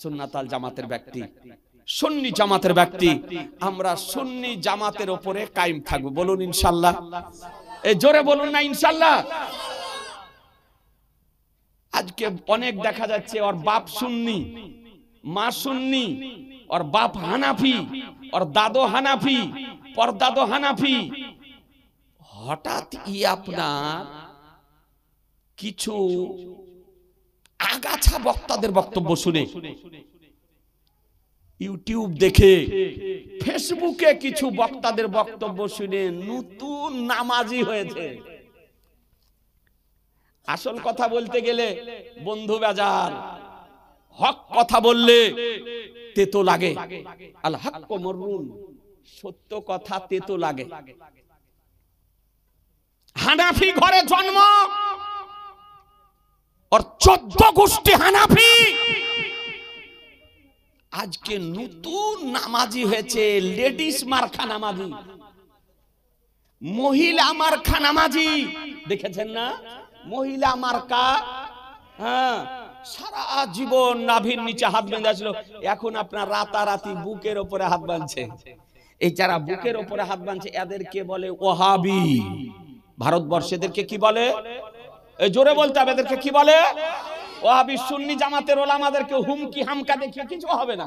সুন্নাতাল জামাতের ব্যক্তি, সুন্নি জামাতের ব্যক্তি, আমরা সুন্নি জামাতের উপরে কায়েম থাকবো। বলুন ইনশাআল্লাহ। এই জোরে বলুন না ইনশাআল্লাহ। আজকে অনেক দেখা যাচ্ছে ওর বাপ সুন্নি, মা সুন্নি, ওর বাপ হানাফি, ওর দাদো হানাফি, পরদাদো হানাফি। হঠাৎ আপনার কিছু আগাছা বক্তাদের বক্তব্য শুনে, ইউটিউব দেখে, ফেসবুকে কিছু বক্তাদের বক্তব্য শুনে নতুন নামাজি হয়েছে। আসল কথা বলতে গেলে বন্ধু বাজার, হক কথা বললে তেতো লাগে। আল হক মররুন, সত্য কথা তেতো লাগে। হানাফি ঘরে জন্ম, আর 14 গোষ্ঠী হানাফি। আজকে নতুন নামাজি হয়েছে, লেডিস মার্কা নামাজি, মহিলা মার্কা নামাজি। দেখেছেন না মহিলা মার্কা? হ্যাঁ, সারা জীবন নাভির নিচে হাত বেঁধেছিল, এখন আপনার রাতারাতি বুকের উপরে হাত বাঁধছে। এই যারা বুকের উপরে হাত বাঁধছে এদেরকে বলে ওহাবি। ভারতবর্ষে এদেরকে কি বলে? এই জোরে বলতে হবে, এদেরকে কি বলে? ওহাবি। সুন্নি জামাতের ওলামাদেরকে হুমকি হামকা দেখিয়ে কিছু হবে না,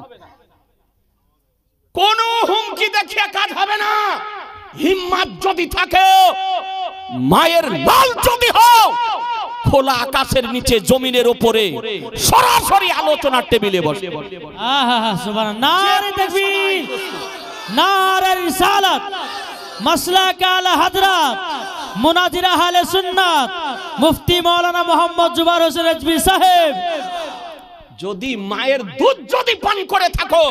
কোন হুমকি দেখিয়ে কাজ হবে না। হিম্মত যদি থাকে, মায়ের লাল যদি হও, খোলা আকাশের নিচে জমিনের উপরে সরাসরি আলোচনার টেবিলে বসে। আহা সুবহানাল্লাহ। নারে তাকবীর, নারে রিসালাত, মাসলাক আলা হযরত মুনাজির আহলে সুন্নাত মুফতি মাওলানা মোহাম্মদ জুবায়ের হোসেন রিজভী সাহেব। যদি মায়ের দুধ যদি পান করে থাকো,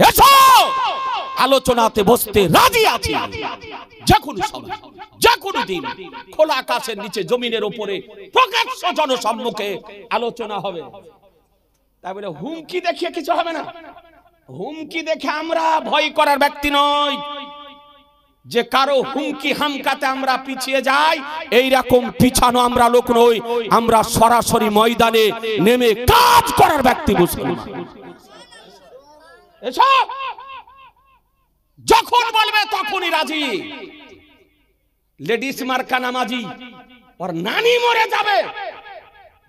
এসো আলোচনাতে বসতে রাজি আছি। যে কোনো সময়, যে কোনো দিন, খোলা আকাশের নিচে জমিনের উপরে প্রকাশ্য জনসম্মুখে আলোচনা হবে। তাই বলে হুমকি দেখিয়ে কিছু হবে না। হুমকি দেখে আমরা ভয় করার ব্যক্তি নই, যে কারো হুমকি হামকাতে আমরা পিছিয়ে যাই, এইরকম পিছানো আমরা লোক নই। আমরা সরাসরি ময়দানে নেমে কাজ করার ব্যক্তি। মুসলমান এসব যখন বলবে তখনই রাজি। লেডিস মার্কা নামাজি, ওর নানি মরে যাবে।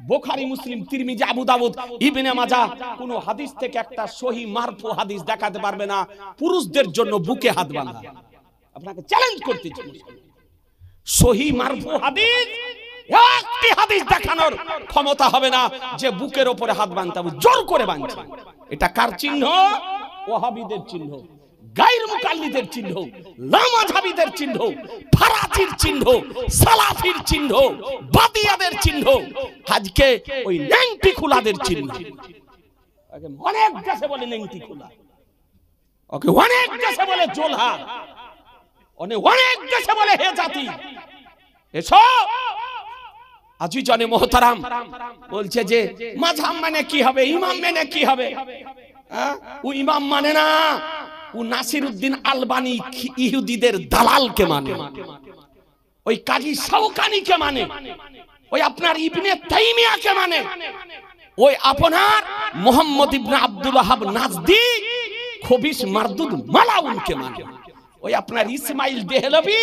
বুখারী, মুসলিম, তিরমিজি, আবু দাউদ, ইবনে মাজাহ কোন হাদিস থেকে একটা সহিহ মারফু হাদিস দেখাতে পারবে না পুরুষদের জন্য বুকে হাত বাঁধা। আপনাকে চ্যালেঞ্জ করতেছি, সহিহ মারফু হাদিস একটি হাদিস দেখানোর ক্ষমতা হবে না যে বুকের উপরে হাত বাঁধতে হবে, জোর করে বাঁধছে। এটা কার চিহ্ন? ওয়াহাবিদের চিহ্ন, গায়র মুকাল্লিদের চিহ্ন, লামাযহাবিদের চিহ্ন, ফারাজির চিহ্ন, সালাফির চিহ্ন, বাদিয়াদের চিহ্ন, আজকে ওই নেংটি খোলাদের চিহ্ন। ওকে অনেক দেশে বলে নেংটি খোলা, ওকে অনেক দেশে বলে জোলহা, অনেক দেশে বলে হে জাতি। এসো আজি জানে মোহতারাম বলছে যে মাযহাব মানে কি হবে, ইমাম মানে কি হবে? ও ইমাম মানে না, ও নাসিরউদ্দিন আলবানী ইহুদিদের দালালকে মানে, ওই কাজী শাওকানিকে মানে, ওই আপনার ইবনে তাইমিয়াকে মানে, ওই আপনার মুহাম্মদ ইবনে আব্দুল ওয়াহাব নাজদি খবিস মারদুদ মালাউনকে মানে, ওই আপনার ইসমাইল দেহলভি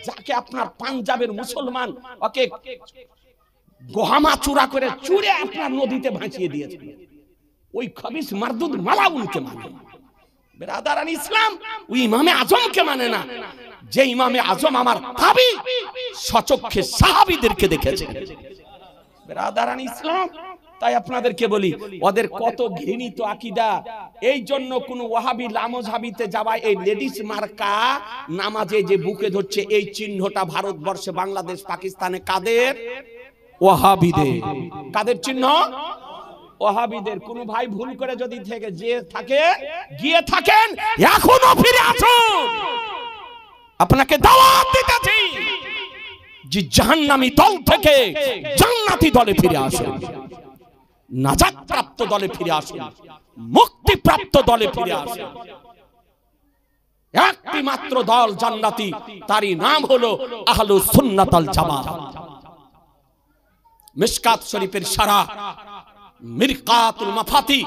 যাকে আপনার পাঞ্জাবের মুসলমান ওকে গোহামা চূড়া করে চুরে আপনার নদীতে ভাসিয়ে দিয়েছে, ওই খবিস মারদুদ মালাউনকে মানে। বেরাদারান ইসলাম ওই ইমামে আজমকে মানে না, যে ইমামে আজম আমার তাবি সচক্ষে সাহাবীদেরকে দেখেছে। বেরাদারান ইসলাম, তাই আপনাদেরকে বলি ওদের কত ঘৃণিত আকীদা। এই জন্য কোন ওয়াহাবি লামাযহাবিতে যাওয়া, এই লেডিস মার্কা নামাজে যে বুকে ধরছে, এই চিহ্নটা ভারতবর্ষে, বাংলাদেশ, পাকিস্তানে কাদের? ওয়াহাবিদের। কাদের চিহ্ন? ওয়াহাবিদের। কোন ভাই ভুল করে যদি থেকে যে থাকে গিয়ে থাকেন, এখনো ফিরে আসুন। আপনাকে দাওয়াত দিতেছি যে জাহান্নামী দল থেকে জান্নাতি দলে ফিরে আসুন, নাজাত প্রাপ্ত দলে ফিরে আসুন, মুক্তি প্রাপ্ত দলে ফিরে আসুন। একটি মাত্র দল জান্নাতি, তারই নাম হলো আহলুস সুন্নাত ওয়াল জামাত। মিশকাত শরীফের শারা মিরকাতুল মাফাতি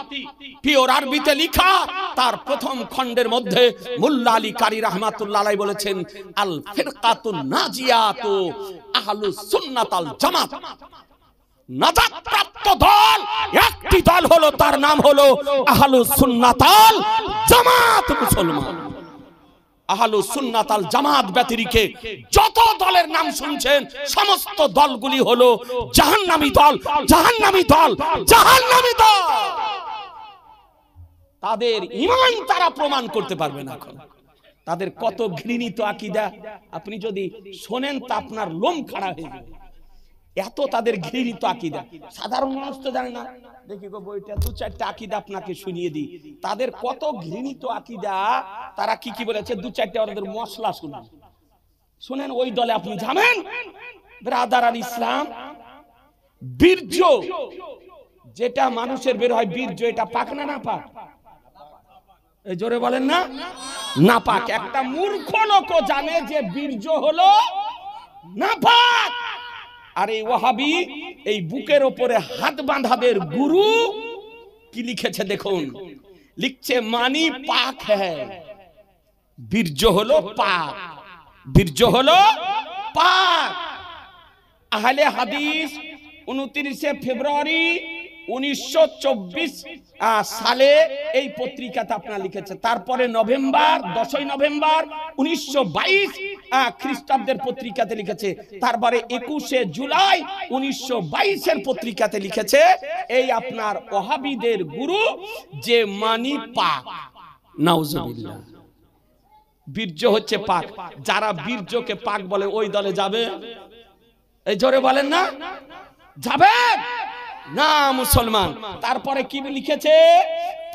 পিওর আরবিতে লেখা, তার প্রথম খণ্ডের মধ্যে মোল্লা আলী কারি রাহমাতুল্লাহ আলাইহি বলেছেন আল ফিরকাতুন নাজিয়াতু আহলুস সুন্নাত আল জামাত। নাজাত প্রাপ্ত দল একটি দল হলো, তার নাম হলো আহলুস সুন্নাত আল জামাত। মুসলমান আহলুস সুন্নাত আল জামাত ব্যতিরেকে যত দলের নাম শুনছেন সমস্ত দলগুলি হলো জাহান্নামী দল, জাহান্নামী দল, জাহান্নামী দল। তাদের ঈমান তারা প্রমাণ করতে পারবে না। এখন তাদের কত ঘৃণিত আকীদা আপনি যদি শোনেন তা আপনার লোম খাড়া হয়ে যাবে। এত তাদের ঘৃণিত আকীদা, সাধারণ মানুষ তো জানে না। দেখি গো বইটা দু চারটা আকীদা আপনাকে শুনিয়ে দিই। তাদের কত ঘৃণিত আকীদা, তারা কি কি বলেছে দু চারটা ওদের মশলা শুনুন, শুনেন। ওই দলে আপনি যাবেন, ব্রাদার আল ইসলাম, বীর্য যেটা মানুষের বের হয়, বীর্য এটা পাক না না পাক? এই জোরে বলেন না, না পাক। একটা মূর্খ লোকও জানে যে বীর্য হলো না পাক। আর এই ওয়াহাবি এই বুকের উপরে হাত বাঁধাদের গুরু কি লিখেছে দেখুন, লিখছে মানি পাক হ্যায়, বীর্য হলো পাক, বীর্য হলো পাক। আহলে হাদিস 29 ফেব্রুয়ারি 1924 সালে এই পত্রিকাতে আপনার লিখেছে। তারপরে নভেম্বর 10 নভেম্বর 1922 খ্রিস্টাব্দের পত্রিকাতে লিখেছে। তারপরে 21 জুলাই 1922 এর পত্রিকাতে লিখেছে এই আপনার ওয়াহাবিদের গুরু যে মানি পাক। নাউজুবিল্লাহ, বীর্য হচ্ছে পাক। যারা বীর্যকে পাক বলে ওই দলে যাবে? এই জোরে বলেন না, যাবে না মুসলমান। তারপরে কি লিখেছে,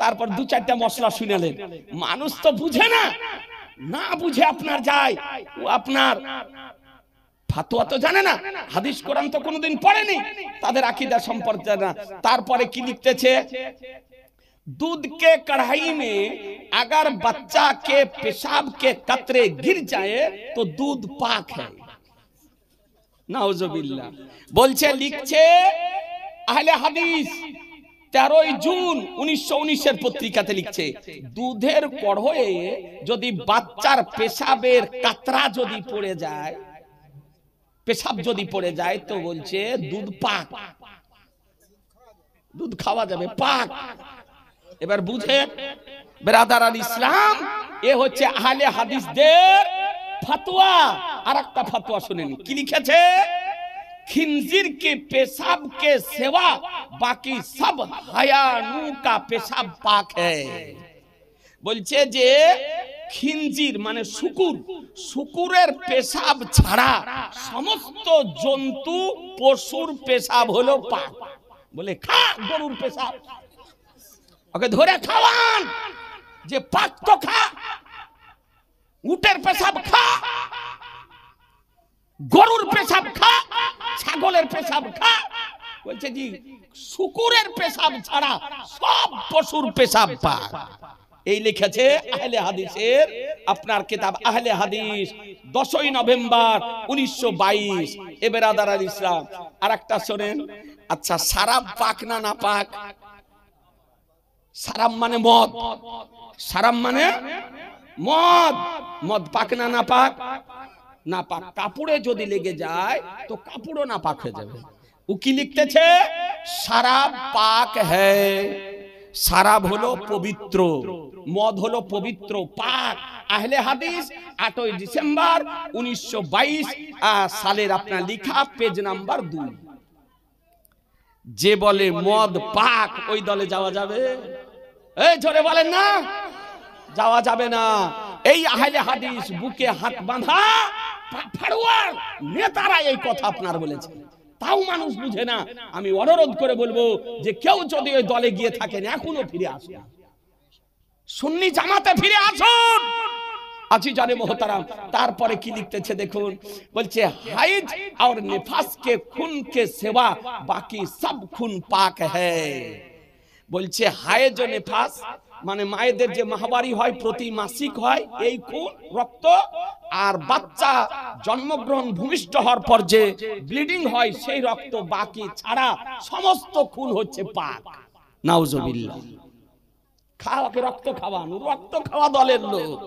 তারপর দু চারটা মশলা শুনালেন। মানুষ তো বুঝে না, না বুঝে আপনার যায়, ও আপনার ফাতোয়া তো জানে না, হাদিস কোরআন তো কোনোদিন পড়েনি, তাদের আকীদা সম্পর্কে না। তারপরে কি লিখতেছে, दूध के कढ़ाई में अगर बच्चा के पेशाब के कतरे गिर जाए तो दूध पाक है। नाउजुबिल्लाह बोलছে, লিখছে আহলে হাদিস 13 জুন 1919 এর পত্রিকাতে লিখছে, দুধের কড়াইয়ে যদি বাচ্চার পেশাবের কাতরা যদি পড়ে যায়, পেশাব যদি পড়ে যায় তো বলছে দুধ পাক, দুধ খাওয়া যাবে, পাক। এবার বুঝে ব্রাদার আল ইসলাম, এ হচ্ছে আহলে হাদিসদের ফতোয়া। আরেকটা ফতোয়া শুনেন কি লিখেছে, खिंजीर के पेशाब के सिवा बाकी सब हयानू का पेशाब पाक है। বলছে যে খিনজির মানে শুকুর, শুকুরের পেশাব ছাড়া সমস্ত জন্তু পশুর পেশাব হলো পাক। বলে খা গরুর পেশাব, ওকে ধরে খাওয়ান যে পাক তো খা, উটের পেশাব খা, গরুর পেশাব খা, ছাগলের পেশাব খা। বলছে জি শুকুরের পেশাব ছাড়া সব পশুর পেশাব পাক। এই লিখেছে আহলে হাদিসের আপনার কিতাব আহলে হাদিস 10 নভেম্বর 1922। এ ব্রাদার আল ইসলাম আরেকটা শুনেন। আচ্ছা, শরাব পাক না না পাক? শরাব মানে মদ, শরাব মানে মদ, মদ পাক না না পাক? না পাক। কাপড়ে যদি লেগে যায় তো কাপড়ও না পাক হয়ে যাবে। ও কি লিখতেছে, শরাব পাক হ্যায়, শরাব হলো পবিত্র, মদ হলো পবিত্র, পাক। আহলে হাদিস 8 ডিসেম্বর 1922 সালের আপনার লিখা, পেজ নাম্বার 2। যে বলে মদ পাক ওই দলে যাওয়া যাবে? এই জোরে বলেন না, যাওয়া যাবে না। এই আহলে হাদিস বুকে হাত বাঁধা ফাড়ুয়ার নেতারা এই কথা আপনার বলেছে, তাও মানুষ বুঝে না। আমি অনুরোধ করে বলবো যে কেউ যদি ওই দলে গিয়ে থাকেন এখনো ফিরে আসুন, সুন্নি জামাতে ফিরে আসুন। আজি জানে মোহতারাম। তারপরে কি লিখতেছে দেখুন, বলছে হাইজ और निफास के खून के सिवा बाकी सब खून पाक है। বলছে হাইজ ও নিফাস মানে মায়েদের যে মাহবারি হয়, প্রতি মাসিক হয়, এই খুন রক্ত, আর বাচ্চা জন্মগ্রহণ ভূমিষ্ঠ হওয়ার পর যে ব্লিডিং হয় সেই রক্ত বাকি ছাড়া সমস্ত খুন হচ্ছে পাক। নাউজুবিল্লাহ। খাওয়াকে রক্ত খাওয়ান, রক্ত খাওয়া দলের লোক,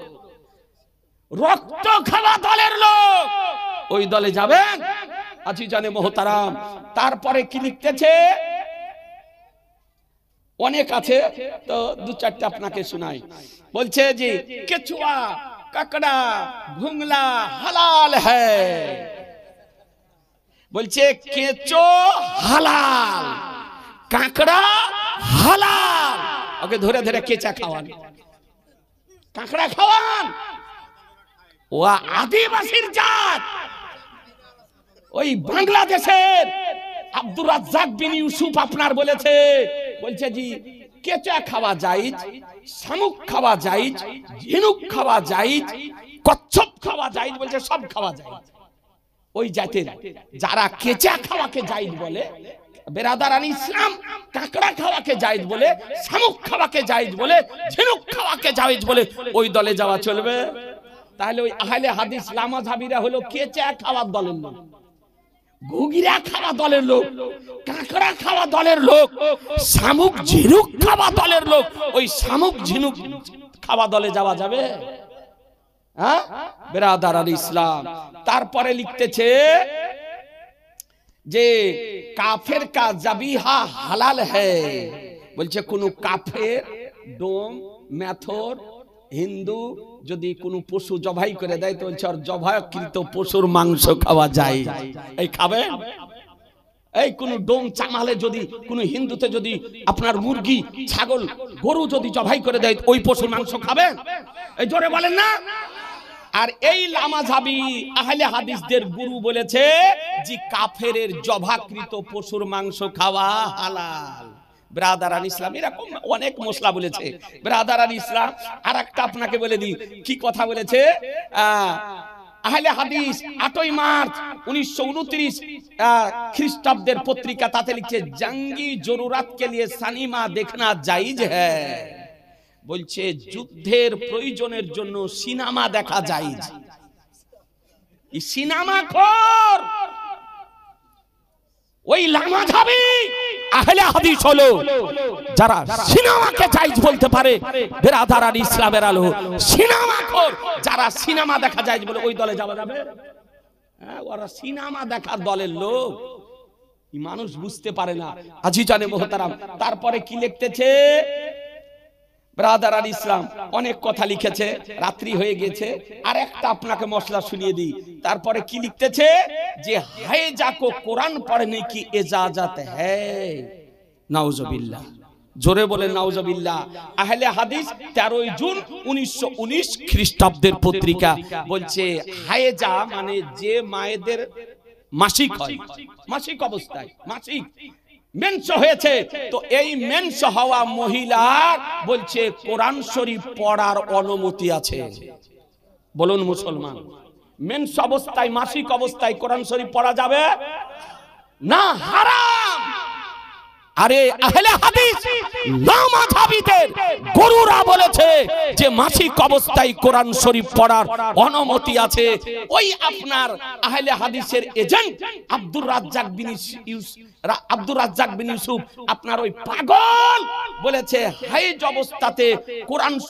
রক্ত খাওয়া দলের লোক ওই দলে যাবেন? আজিজানে মোহতারাম, তারপরে কি লিখতেছে? অনেক আছে, তো দু চারটা আপনাকে শোনাই। বলছে যে কেচুয়া, কাকড়া, ঘুংলা হালাল হ্যায়। বলছে কেঁচো হালাল, কাঁকড়া হালাল। ওকে ধরে ধরে কেঁচা খাওয়ান, কাঁকড়া খাওয়ান। ও আদিবাসীর জাত। ওই বাংলাদেশের আব্দুর রাজ্জাক বিন ইউসুফ আপনার বলেছে, বলছে জি কেঁচা খাওয়া জায়েজ, শামুক খাওয়া জায়েজ, ঝিনুক খাওয়া জায়েজ, কচ্ছপ খাওয়া জায়েজ, বলছে সব খাওয়া জায়েজ। ওই জাতের যারা কেঁচা খাওয়াকে জায়েজ বলে, বেরাদারান ইসলাম কাঁকড়া খাওয়াকে জায়েজ বলে, শামুক খাওয়াকে জায়েজ বলে, ঝিনুক খাওয়াকে জায়েজ বলে, ওই দলে যাওয়া চলবে? তাহলে ওই আহলে হাদিস লামাযহাবীরা হলো কেঁচা খাওয়ার দলের লোক, ঘুগিরা খাওয়া দলের লোক, কাঁকড়া খাওয়া দলের লোক, শামুক ঝিনুক খাওয়া দলের লোক। ওই শামুক ঝিনুক খাওয়া দলে যাওয়া যাবে? হ্যাঁ বেরাদারান ইসলাম। তারপরে লিখতেছে যে কাফের কা জাবিহা হালাল হ্যায়। বলছে কোন কাফের, ডোম, মেথর, হিন্দু যদি কোনো পশু জবাই করে দেয় তো বলছে আর জবাইকৃত পশুর মাংস খাওয়া যায়। এই খাবে? এই কোন ডোম চামালে যদি কোন হিন্দুতে যদি আপনার মুরগি, ছাগল, গরু যদি জবাই করে দেয় ওই পশুর মাংস খাবেন? এই জোরে বলেন না। আর এই লামাযহাবী আহলে হাদিসদের গুরু বলেছে যে কাফেরের জবাকৃত পশুর মাংস খাওয়া হালাল। ব্রাদারান ইসলাম এরকম অনেক মশলা বলেছে। ব্রাদারান ইসলাম আর একটা আপনাকে বলে দিই কি কথা বলেছে। আহলে হাদিস 8ই মার্চ 1929 খ্রিস্টাব্দের পত্রিকা, তাতে লিখছে জঙ্গি জরুরত কে লিয়ে সিনেমা দেখনা জায়েজ হ্যায়। বলছে যুদ্ধের প্রয়োজনের জন্য সিনেমা দেখা জায়েজ। এই সিনেমা খোর ওই লামাযহাবী আহলে হাদিস হলো যারা সিনেমাকে জায়েজ বলতে পারে। বেরাদারান ইসলামের আলো সিনেমাখোর যারা সিনেমা দেখা জায়েজ বলে ওই দলে যাওয়া যাবে? হ্যাঁ, ওরা সিনেমা দেখার দলের লোক। এই মানুষ বুঝতে পারে না। আজিজানে মোহতারাম, তারপরে কি লিখতেছে ব্রাদারান ইসলাম? অনেক কথা লিখেছে, রাত্রি হয়ে গেছে। আর একটা আপনাকে মশলা শুনিয়ে দিই। তারপরে কি লিখতেছে যে হায়েজা কো কোরআন পড়নে কি ইজাজত হ্যায়। নাউজুবিল্লাহ, জোরে বলে নাউজুবিল্লাহ। আহলে হাদিস 13 জুন 1919 খ্রিস্টাব্দের পত্রিকা বলছে হায়েজা মানে যে মায়েদের মাসিক হয়, মাসিক অবস্থায় মাসিক মেন্স হয়েছে, তো এই মেন্স হওয়া মহিলার বলছে কোরআন শরীফ পড়ার অনুমতি আছে। বলুন মুসলমান, মেন্স অবস্থায়, মাসিক অবস্থায় কোরআন শরীফ পড়া যাবে না? হারাম। আরে আহলে হাদিস লামাযহাবীদের গুরুরা বলেছে যে মাসিক অবস্থায় কোরআন শরীফ পড়ার অনুমতি আছে। ওই আপনার আহলে হাদিসের এজেন্ট আব্দুর রাজ্জাক বিন ইউসুফ আপনার ওই পাগল বলেছে হাইজ অবস্থাতে কোরআন